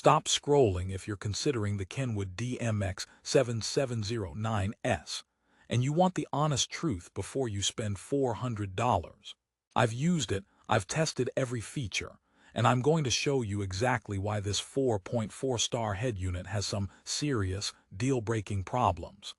Stop scrolling if you're considering the Kenwood DMX7709S and you want the honest truth before you spend $400. I've used it, I've tested every feature, and I'm going to show you exactly why this 4.4-star head unit has some serious, deal-breaking problems.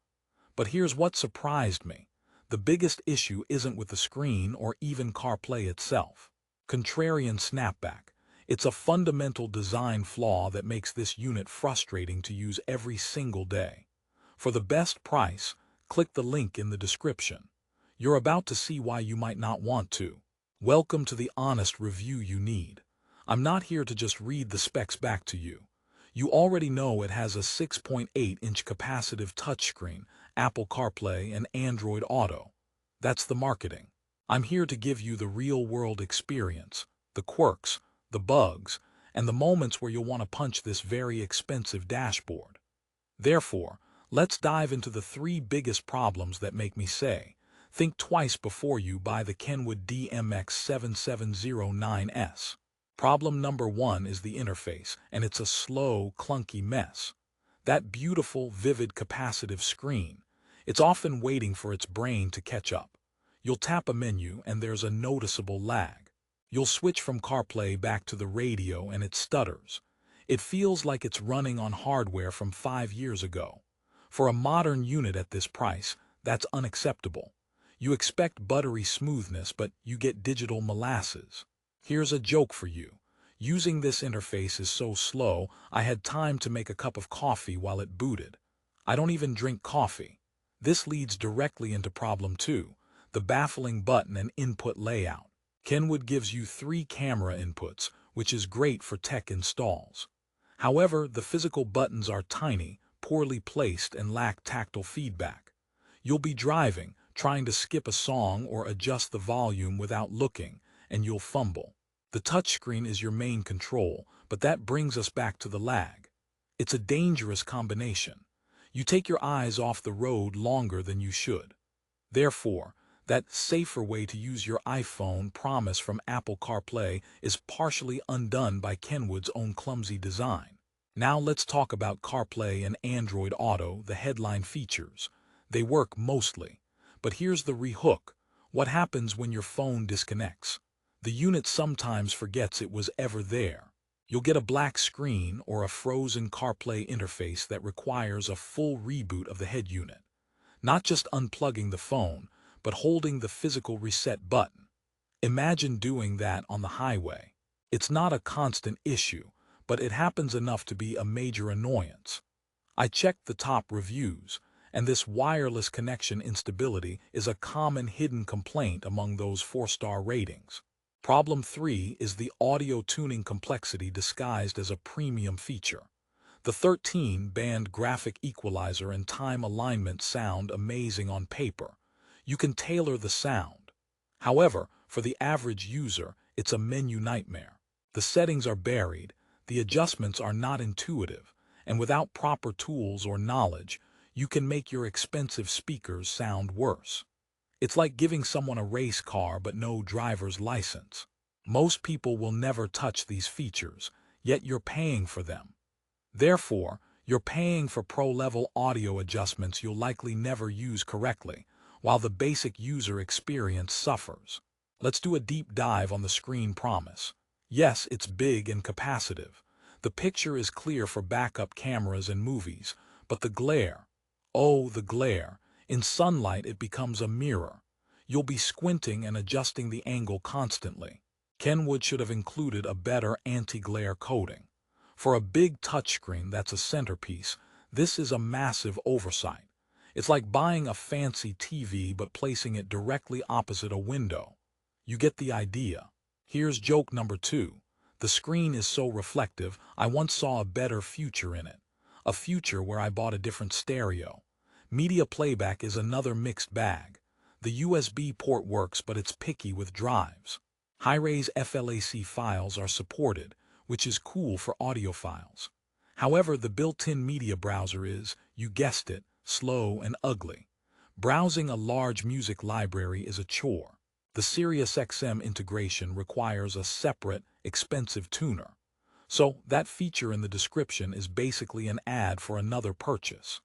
But here's what surprised me. The biggest issue isn't with the screen or even CarPlay itself. Contrarian snapback. It's a fundamental design flaw that makes this unit frustrating to use every single day. For the best price, click the link in the description. You're about to see why you might not want to. Welcome to the honest review you need. I'm not here to just read the specs back to you. You already know it has a 6.8-inch capacitive touchscreen, Apple CarPlay, and Android Auto. That's the marketing. I'm here to give you the real-world experience, the quirks, the bugs, and the moments where you'll want to punch this very expensive dashboard. Therefore, let's dive into the 3 biggest problems that make me say, think twice before you buy the Kenwood DMX7709S. Problem number 1 is the interface, and it's a slow, clunky mess. That beautiful, vivid, capacitive screen, it's often waiting for its brain to catch up. You'll tap a menu and there's a noticeable lag. You'll switch from CarPlay back to the radio and it stutters. It feels like it's running on hardware from 5 years ago. For a modern unit at this price, that's unacceptable. You expect buttery smoothness, but you get digital molasses. Here's a joke for you. Using this interface is so slow, I had time to make a cup of coffee while it booted. I don't even drink coffee. This leads directly into problem 2, the baffling button and input layout. Kenwood gives you 3 camera inputs, which is great for tech installs. However, the physical buttons are tiny, poorly placed, and lack tactile feedback. You'll be driving, trying to skip a song or adjust the volume without looking, and you'll fumble. The touchscreen is your main control, but that brings us back to the lag. It's a dangerous combination. You take your eyes off the road longer than you should. Therefore, that safer way to use your iPhone promise from Apple CarPlay is partially undone by Kenwood's own clumsy design. Now let's talk about CarPlay and Android Auto, the headline features. They work mostly. But here's the rehook. What happens when your phone disconnects? The unit sometimes forgets it was ever there. You'll get a black screen or a frozen CarPlay interface that requires a full reboot of the head unit. Not just unplugging the phone, but holding the physical reset button. Imagine doing that on the highway. It's not a constant issue, but it happens enough to be a major annoyance. I checked the top reviews, and this wireless connection instability is a common hidden complaint among those 4-star ratings. Problem 3 is the audio tuning complexity disguised as a premium feature. The 13-band graphic equalizer and time alignment sound amazing on paper. You can tailor the sound. However, for the average user, it's a menu nightmare. The settings are buried, the adjustments are not intuitive, and without proper tools or knowledge, you can make your expensive speakers sound worse. It's like giving someone a race car but no driver's license. Most people will never touch these features, yet you're paying for them. Therefore, you're paying for pro-level audio adjustments you'll likely never use correctly, while the basic user experience suffers. Let's do a deep dive on the screen promise. Yes, it's big and capacitive. The picture is clear for backup cameras and movies, but the glare, oh, the glare. In sunlight, it becomes a mirror. You'll be squinting and adjusting the angle constantly. Kenwood should have included a better anti-glare coating. For a big touchscreen that's a centerpiece, this is a massive oversight. It's like buying a fancy TV but placing it directly opposite a window. You get the idea. Here's joke number 2. The screen is so reflective, I once saw a better future in it. A future where I bought a different stereo. Media playback is another mixed bag. The USB port works, but it's picky with drives. High-res FLAC files are supported, which is cool for audiophiles. However, the built-in media browser is, you guessed it, slow and ugly. Browsing a large music library is a chore. The SiriusXM integration requires a separate, expensive tuner. So that feature in the description is basically an ad for another purchase.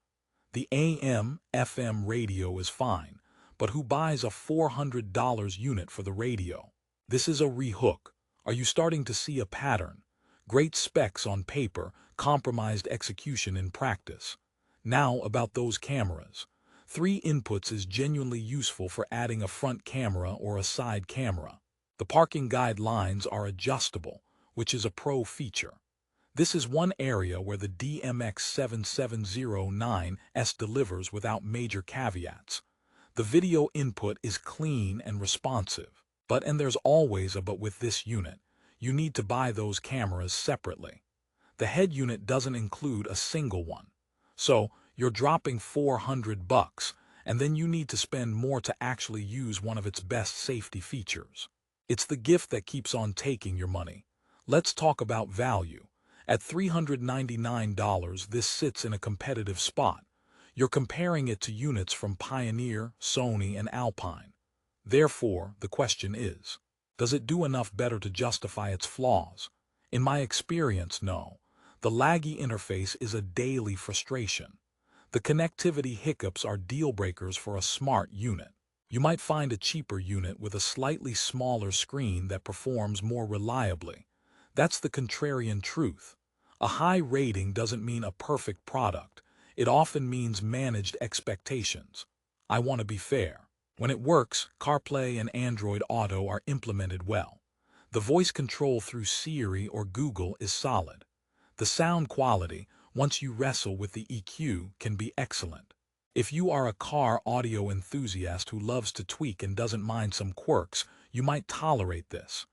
The AM/FM radio is fine, but who buys a $400 unit for the radio? This is a rehook. Are you starting to see a pattern? Great specs on paper, compromised execution in practice. Now about those cameras. 3 inputs is genuinely useful for adding a front camera or a side camera. The parking guidelines are adjustable, which is a pro feature. This is one area where the DMX7709S delivers without major caveats. The video input is clean and responsive. And there's always a but with this unit. You need to buy those cameras separately. The head unit doesn't include a single one. So, you're dropping $400, and then you need to spend more to actually use one of its best safety features. It's the gift that keeps on taking your money. Let's talk about value. At $399, this sits in a competitive spot. You're comparing it to units from Pioneer, Sony, and Alpine. Therefore, the question is, does it do enough better to justify its flaws? In my experience, no. The laggy interface is a daily frustration. The connectivity hiccups are deal breakers for a smart unit. You might find a cheaper unit with a slightly smaller screen that performs more reliably. That's the contrarian truth. A high rating doesn't mean a perfect product. It often means managed expectations. I want to be fair. When it works, CarPlay and Android Auto are implemented well. The voice control through Siri or Google is solid. The sound quality, once you wrestle with the EQ, can be excellent. If you are a car audio enthusiast who loves to tweak and doesn't mind some quirks, you might tolerate this.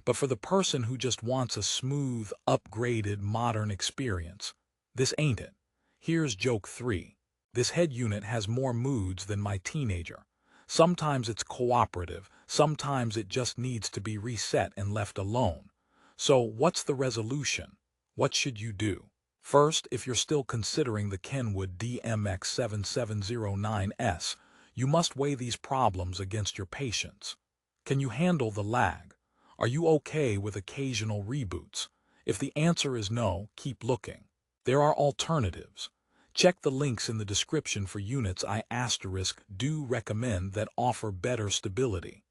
But for the person who just wants a smooth, upgraded, modern experience, this ain't it. Here's joke 3. This head unit has more moods than my teenager. Sometimes it's cooperative, sometimes it just needs to be reset and left alone. So what's the resolution? What should you do? First, if you're still considering the Kenwood DMX7709S, you must weigh these problems against your patience. Can you handle the lag? Are you okay with occasional reboots? If the answer is no, keep looking. There are alternatives. Check the links in the description for units I do recommend that offer better stability.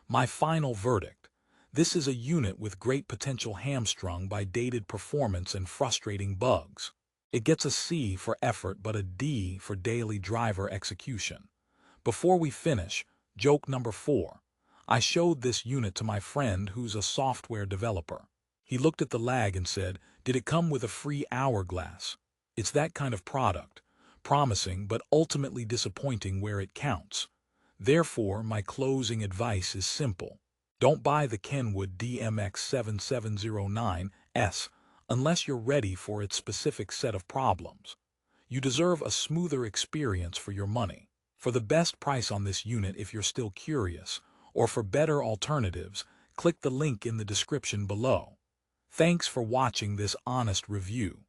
My final verdict. This is a unit with great potential hamstrung by dated performance and frustrating bugs. It gets a C for effort but a D for daily driver execution. Before we finish, joke number 4. I showed this unit to my friend who's a software developer. He looked at the lag and said, "Did it come with a free hourglass?" It's that kind of product, promising but ultimately disappointing where it counts. Therefore, my closing advice is simple. Don't buy the Kenwood DMX7709S unless you're ready for its specific set of problems. You deserve a smoother experience for your money. For the best price on this unit if you're still curious, or for better alternatives, click the link in the description below. Thanks for watching this honest review.